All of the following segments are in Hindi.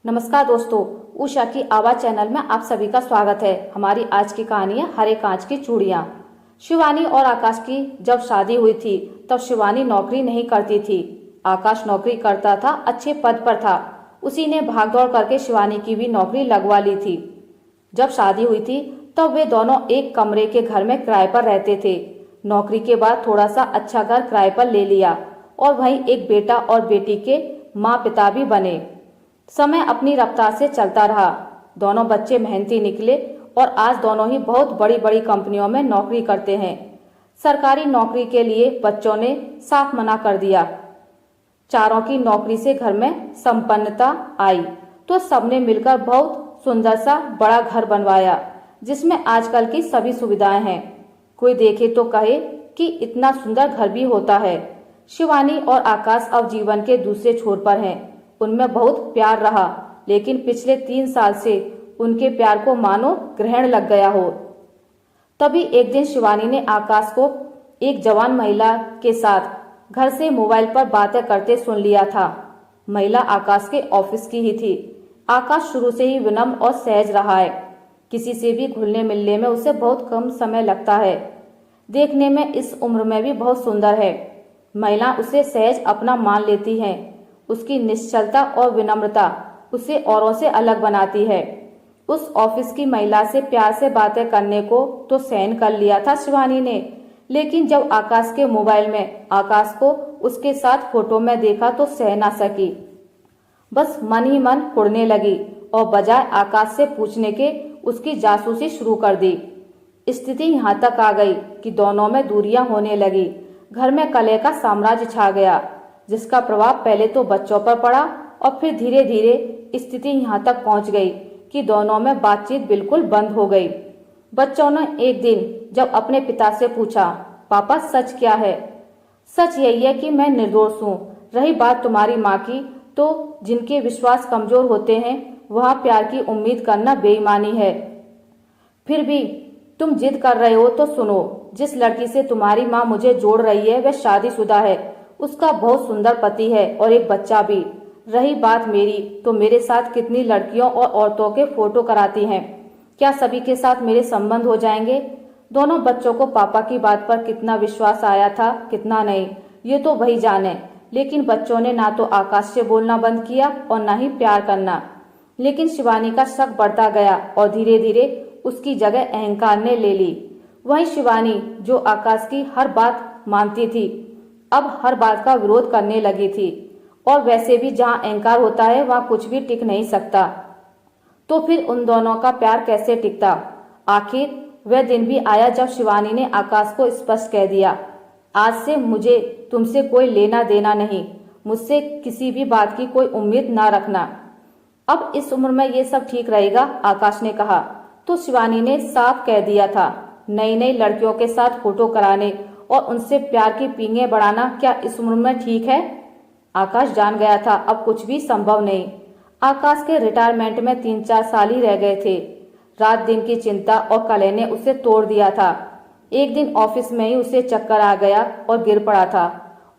नमस्कार दोस्तों, उषा की आवाज चैनल में आप सभी का स्वागत है। हमारी आज की कहानी है हरे कांच की चूड़ियां। शिवानी और आकाश की जब शादी हुई थी तब शिवानी नौकरी नहीं करती थी। आकाश नौकरी करता था, अच्छे पद पर था। उसी ने भागदौड़ करके शिवानी की भी नौकरी लगवा ली थी। जब शादी हुई थी तब वे दोनों एक कमरे के घर में किराए पर रहते थे। नौकरी के बाद थोड़ा सा अच्छा घर किराए पर ले लिया और वहीं एक बेटा और बेटी के माँ पिता भी बने। समय अपनी रफ्तार से चलता रहा। दोनों बच्चे मेहनती निकले और आज दोनों ही बहुत बड़ी बड़ी कंपनियों में नौकरी करते हैं। सरकारी नौकरी के लिए बच्चों ने साफ मना कर दिया। चारों की नौकरी से घर में संपन्नता आई तो सबने मिलकर बहुत सुंदर सा बड़ा घर बनवाया जिसमें आजकल की सभी सुविधाएं हैं। कोई देखे तो कहे कि इतना सुंदर घर भी होता है। शिवानी और आकाश अब जीवन के दूसरे छोर पर हैं। उनमें बहुत प्यार रहा, लेकिन पिछले 3 साल से उनके प्यार को मानो ग्रहण लग गया हो। तभी एक दिन शिवानी ने आकाश को एक जवान महिला के साथ घर से मोबाइल पर बातें करते सुन लिया था। महिला आकाश के ऑफिस की ही थी। आकाश शुरू से ही विनम्र और सहज रहा है। किसी से भी घुलने मिलने में उसे बहुत कम समय लगता है। देखने में इस उम्र में भी बहुत सुंदर है। महिला उसे सहज अपना मान लेती है। उसकी निश्चलता और विनम्रता उसे औरों से अलग बनाती है। उस ऑफिस की महिला से प्यार से बातें करने को तो सहन कर लिया था शिवानी ने, लेकिन जब आकाश के मोबाइल में आकाश को उसके साथ फोटो में देखा तो सह ना सकी। बस मन ही मन कुढ़ने लगी और बजाय आकाश से पूछने के उसकी जासूसी शुरू कर दी। स्थिति यहाँ तक आ गई कि दोनों में दूरियां होने लगी। घर में कलह का साम्राज्य छा गया, जिसका प्रभाव पहले तो बच्चों पर पड़ा और फिर धीरे धीरे स्थिति यहाँ तक पहुँच गई कि दोनों में बातचीत बिल्कुल बंद हो गई। बच्चों ने एक दिन जब अपने पिता से पूछा, पापा सच क्या है? सच यही है कि मैं निर्दोष हूँ। रही बात तुम्हारी माँ की, तो जिनके विश्वास कमजोर होते हैं वहाँ प्यार की उम्मीद करना बेईमानी है। फिर भी तुम जिद कर रहे हो तो सुनो। जिस लड़की से तुम्हारी माँ मुझे जोड़ रही है वह शादीशुदा है। उसका बहुत सुंदर पति है और एक बच्चा भी। रही बात मेरी, तो मेरे साथ कितनी लड़कियों और औरतों के फोटो कराती हैं। क्या सभी के साथ मेरे संबंध हो जाएंगे? दोनों बच्चों को पापा की बात पर कितना विश्वास आया था, कितना नहीं, ये तो वही जाने। लेकिन बच्चों ने ना तो आकाश से बोलना बंद किया और ना ही प्यार करना। लेकिन शिवानी का शक बढ़ता गया और धीरे धीरे उसकी जगह अहंकार ने ले ली। वही शिवानी जो आकाश की हर बात मानती थी, अब हर बात का विरोध करने लगी थी। और वैसे भी जहाँ अहंकार होता है वहाँ कुछ भी टिक नहीं सकता। तो फिर उन दोनों का प्यार कैसे टिकता? आखिर वह दिन भी आया जब शिवानी ने आकाश को स्पष्ट कह दिया, आज से मुझे तुमसे कोई लेना देना नहीं, मुझसे किसी भी बात की कोई उम्मीद ना रखना। अब इस उम्र में ये सब ठीक रहेगा? आकाश ने कहा। तो शिवानी ने साफ कह दिया था, नई नई लड़कियों के साथ फोटो कराने और उनसे प्यार की पींगे बढ़ाना क्या इस उम्र में ठीक है? आकाश जान गया था अब कुछ भी संभव नहीं। आकाश के रिटायरमेंट में 3-4 साल ही रह गए थे। रात दिन की चिंता और कलह ने उसे तोड़ दिया था। एक दिन ऑफिस में ही उसे चक्कर आ गया और गिर पड़ा था।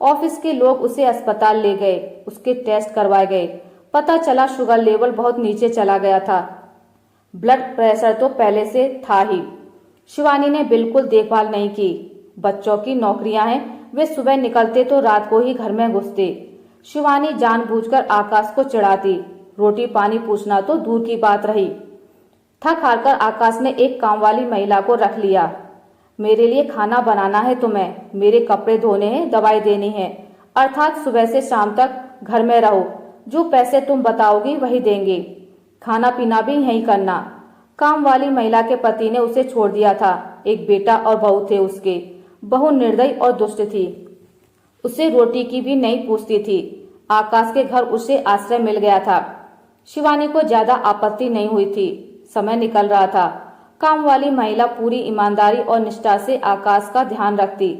ऑफिस के लोग उसे अस्पताल ले गए, उसके टेस्ट करवाए गए। पता चला शुगर लेवल बहुत नीचे चला गया था। ब्लड प्रेशर तो पहले से था ही। शिवानी ने बिल्कुल देखभाल नहीं की। बच्चों की नौकरियां हैं, वे सुबह निकलते तो रात को ही घर में घुसते। शिवानी जानबूझकर आकाश को चिढ़ाती, रोटी पानी पूछना तो दूर की बात रही। थक हार कर आकाश ने एक काम वाली महिला को रख लिया। मेरे लिए खाना बनाना है तुम्हें, मेरे कपड़े धोने हैं, दवाई देनी है, अर्थात सुबह से शाम तक घर में रहो। जो पैसे तुम बताओगी वही देंगे, खाना पीना भी यही करना। काम वाली महिला के पति ने उसे छोड़ दिया था। एक बेटा और बहू थे उसके। बहू निर्दयी और दुष्ट थी, उसे रोटी की भी नहीं पूछती थी। आकाश के घर उसे आश्रय मिल गया था। शिवानी को ज्यादा आपत्ति नहीं हुई थी। समय निकल रहा था। काम वाली महिला पूरी ईमानदारी और निष्ठा से आकाश का ध्यान रखती।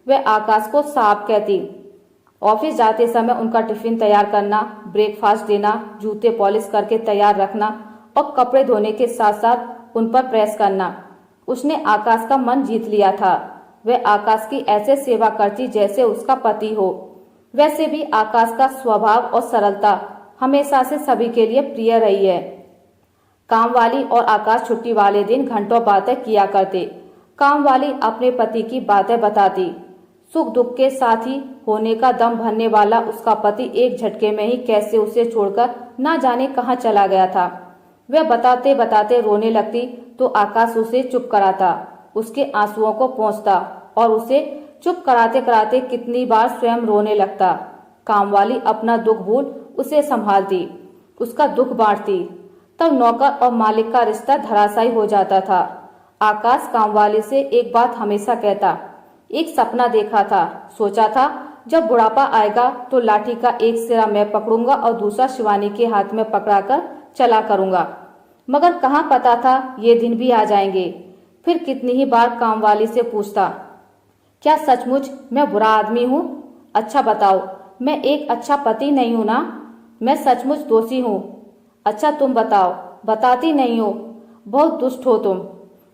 वह आकाश को साहब कहती। ऑफिस जाते समय उनका टिफिन तैयार करना, ब्रेकफास्ट देना, जूते पॉलिश करके तैयार रखना और कपड़े धोने के साथ साथ उन पर प्रेस करना। उसने आकाश का मन जीत लिया था। वह आकाश की ऐसे सेवा करती जैसे उसका पति हो। वैसे भी आकाश का स्वभाव और सरलता हमेशा से सभी के लिए प्रिय रही है। कामवाली और आकाश छुट्टी वाले दिन घंटों बातें किया करते। कामवाली अपने पति की बातें बताती। सुख दुख के साथी होने का दम भरने वाला उसका पति एक झटके में ही कैसे उसे छोड़कर ना जाने कहाँ चला गया था। वह बताते बताते रोने लगती तो आकाश उसे चुप कराता, उसके आंसुओं को पोंछता और उसे चुप कराते कराते कितनी बार स्वयं रोने लगता। कामवाली अपना दुख भूल उसे संभालती, उसका दुख बांटती। तब नौकर और मालिक का रिश्ता धराशायी हो जाता था। आकाश कामवाली से एक बात हमेशा कहता, एक सपना देखा था, सोचा था जब बुढ़ापा आएगा तो लाठी का एक सिरा मैं पकड़ूंगा और दूसरा शिवानी के हाथ में पकड़ाकर चला करूंगा। मगर कहाँ पता था ये दिन भी आ जाएंगे। फिर कितनी ही बार कामवाली से पूछता, क्या सचमुच मैं बुरा आदमी हूँ? अच्छा बताओ, मैं एक अच्छा पति नहीं हूँ ना? मैं सचमुच दोषी हूँ? अच्छा तुम बताओ। बताती नहीं हो, बहुत दुष्ट हो तुम।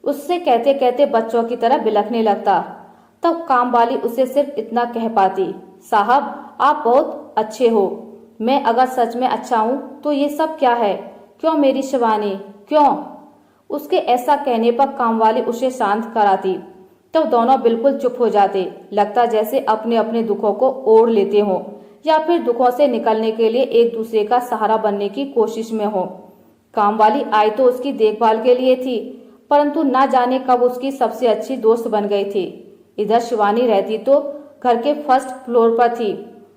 उससे कहते कहते बच्चों की तरह बिलखने लगता। तब कामवाली उसे सिर्फ इतना कह पाती, साहब आप बहुत अच्छे हो। मैं अगर सच में अच्छा हूँ तो ये सब क्या है? क्यों मेरी शिवानी, क्यों? उसके ऐसा कहने पर कामवाली उसे शांत कराती। तब दोनों बिल्कुल चुप हो जाते, लगता जैसे अपने अपने दुखों को ओढ़ लेते हों या फिर दुखों से निकलने के लिए एक दूसरे का सहारा बनने की कोशिश में हो। कामवाली आई तो उसकी देखभाल के लिए थी, परंतु ना जाने कब उसकी सबसे अच्छी दोस्त बन गई थी। इधर शिवानी रहती तो घर के फर्स्ट फ्लोर पर थी,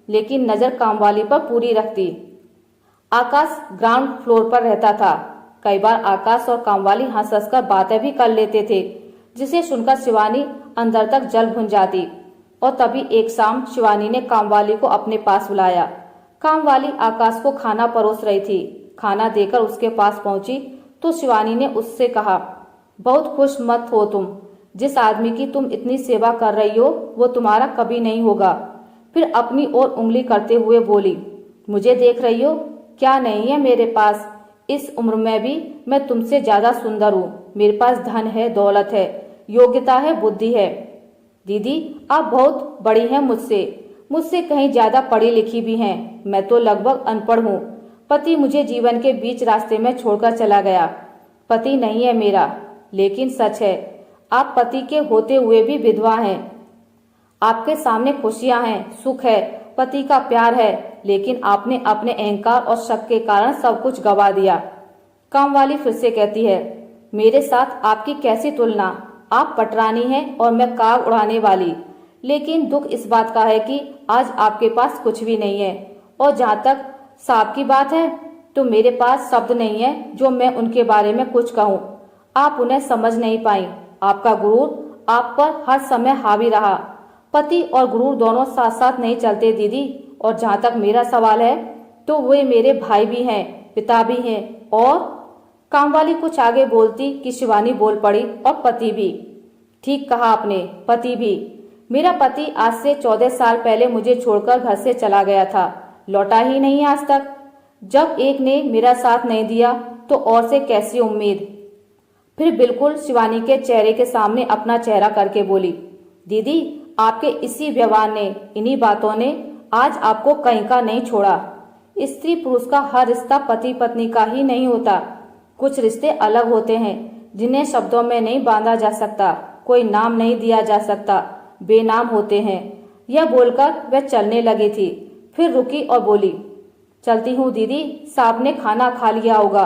लेकिन नजर कामवाली पर पूरी रखती। आकाश ग्राउंड फ्लोर पर रहता था। कई बार आकाश और कामवाली हंस हंस कर बातें भी कर लेते थे, जिसे सुनकर शिवानी अंदर तक जल भुन जाती। और तभी एक शाम शिवानी ने कामवाली को अपने पास बुलाया। कामवाली आकाश को खाना परोस रही थी। खाना देकर उसके पास पहुंची तो शिवानी ने उससे कहा, बहुत खुश मत हो तुम। जिस आदमी की तुम इतनी सेवा कर रही हो वो तुम्हारा कभी नहीं होगा। फिर अपनी ओर उंगली करते हुए बोली, मुझे देख रही हो? क्या नहीं है मेरे पास? इस उम्र में भी मैं तुमसे ज्यादा सुंदर हूँ। मेरे पास धन है, दौलत है, योग्यता है, बुद्धि है। दीदी आप बहुत बड़ी हैं मुझसे, मुझसे कहीं ज्यादा पढ़ी लिखी भी हैं। मैं तो लगभग अनपढ़ हूँ। पति मुझे जीवन के बीच रास्ते में छोड़कर चला गया। पति नहीं है मेरा, लेकिन सच है आप पति के होते हुए भी विधवा हैं। आपके सामने खुशियां हैं, सुख है, पति का प्यार है, लेकिन आपने अपने अहंकार और शक के कारण सब कुछ गवा दिया। कामवाली फिर से कहती है, मेरे साथ आपकी कैसी तुलना? आप पटरानी हैं और मैं काग उड़ाने वाली। लेकिन दुख इस बात का है कि आज आपके पास कुछ भी नहीं है। और जहाँ तक सांप की बात है तो मेरे पास शब्द नहीं है जो मैं उनके बारे में कुछ कहूँ। आप उन्हें समझ नहीं पाई। आपका गुरूर आप पर हर समय हावी रहा। पति और गुरूर दोनों साथ साथ नहीं चलते दीदी। और जहाँ तक मेरा सवाल है तो वे मेरे भाई भी हैं, पिता भी हैं। और कामवाली कुछ आगे बोलती कि शिवानी बोल पड़ी, और पति भी। ठीक कहा आपने, पति भी। मेरा पति आज से 14 साल पहले मुझे छोड़कर घर से चला गया था, लौटा ही नहीं आज तक। जब एक ने मेरा साथ नहीं दिया तो और से कैसी उम्मीद। फिर बिल्कुल शिवानी के चेहरे के सामने अपना चेहरा करके बोली, दीदी आपके इसी व्यवहार ने, इन्हीं बातों ने आज आपको कहीं का नहीं छोड़ा। स्त्री पुरुष का हर रिश्ता पति पत्नी का ही नहीं होता। कुछ रिश्ते अलग होते हैं जिन्हें शब्दों में नहीं बांधा जा सकता, कोई नाम नहीं दिया जा सकता, बेनाम होते हैं। यह बोलकर वह चलने लगी थी, फिर रुकी और बोली, चलती हूँ दीदी, साहब ने खाना खा लिया होगा।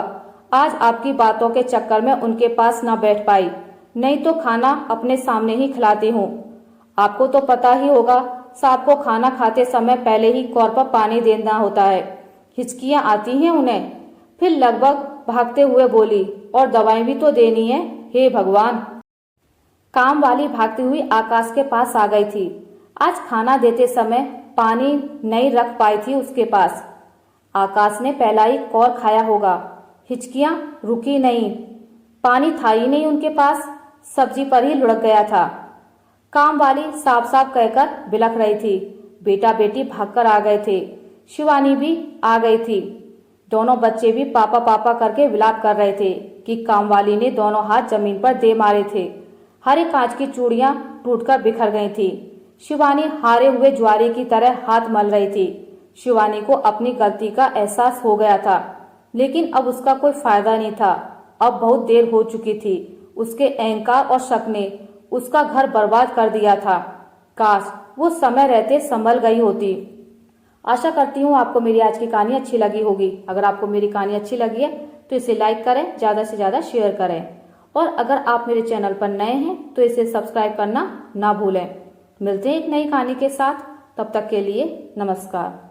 आज आपकी बातों के चक्कर में उनके पास ना बैठ पाई, नहीं तो खाना अपने सामने ही खिलाती हूँ। आपको तो पता ही होगा, साहब को खाना खाते समय पहले ही कौर पर पानी देना होता है। हिचकियाँ आती हैं उन्हें। फिर लगभग भागते हुए बोली, और दवाएं भी तो देनी है, हे भगवान। काम वाली भागती हुई आकाश के पास आ गई थी। आज खाना देते समय पानी नहीं रख पाई थी उसके पास। आकाश ने पहला ही कौर खाया होगा। हिचकियां रुकी नहीं, पानी था ही नहीं उनके पास, सब्जी पर ही लुढ़क गया था। काम वाली साफ साफ कहकर बिलख रही थी। बेटा बेटी भागकर आ गए थे, शिवानी भी आ गई थी। दोनों बच्चे भी पापा पापा करके विलाप कर रहे थे कि कामवाली ने दोनों हाथ जमीन पर दे मारे थे। हरे कांच की चूड़ियां टूटकर बिखर गई थी। शिवानी हारे हुए ज्वारी की तरह हाथ मल रही थी। शिवानी को अपनी गलती का एहसास हो गया था, लेकिन अब उसका कोई फायदा नहीं था। अब बहुत देर हो चुकी थी। उसके अहंकार और शक ने उसका घर बर्बाद कर दिया था। काश वो समय रहते संभल गई होती। आशा करती हूँ आपको मेरी आज की कहानी अच्छी लगी होगी। अगर आपको मेरी कहानी अच्छी लगी है तो इसे लाइक करें, ज़्यादा से ज़्यादा शेयर करें, और अगर आप मेरे चैनल पर नए हैं तो इसे सब्सक्राइब करना ना भूलें। मिलते हैं एक नई कहानी के साथ, तब तक के लिए नमस्कार।